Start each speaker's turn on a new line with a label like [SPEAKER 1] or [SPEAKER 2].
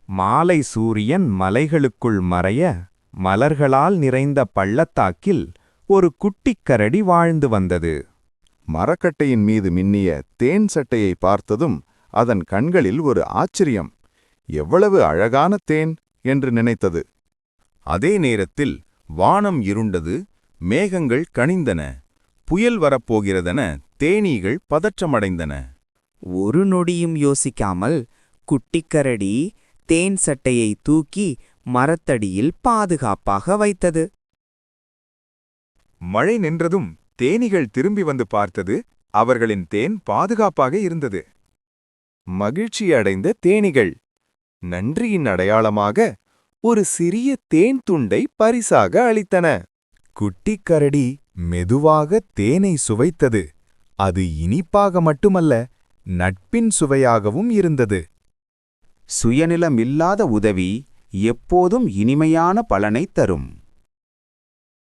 [SPEAKER 1] மாலை சூரியன் மலைகளுக்குள் மறைய மலர்களால் நிறைந்த பள்ளத்தாக்கில் ஒரு குட்டிக் கரடி வாழ்ந்து வந்தது.
[SPEAKER 2] மரக்கட்டையின் மீது மின்னிய தேன் சட்டையை பார்த்ததும் அதன் கண்களில் ஒரு ஆச்சரியம். எவ்வளவு அழகான தேன் என்று நினைத்தது.
[SPEAKER 3] அதே நேரத்தில் வானம் இருண்டது, மேகங்கள் கனிந்தன, புயல் வரப்போகிறதென தேனீகள் பதற்றமடைந்தன.
[SPEAKER 4] ஒரு நொடியும் யோசிக்காமல் குட்டிக்கரடி தேன் சட்டையை தூக்கி மரத்தடியில் பாதுகாப்பாக வைத்தது.
[SPEAKER 5] மழை நின்றதும் தேனீகள் திரும்பி வந்து பார்த்தது. அவர்களின் தேன் பாதுகாப்பாக இருந்தது. மகிழ்ச்சியடைந்த தேனீகள் நன்றியின் அடையாளமாக ஒரு சிறிய தேன் துண்டை பரிசாக அளித்தன.
[SPEAKER 1] குட்டிக்கரடி மெதுவாக தேனை சுவைத்தது. அது இனிப்பாக மட்டுமல்ல, நட்பின் சுவையாகவும் இருந்தது.
[SPEAKER 6] சுயநிலமில்லாத உதவி எப்போதும் இனிமையான பலனைத் தரும்.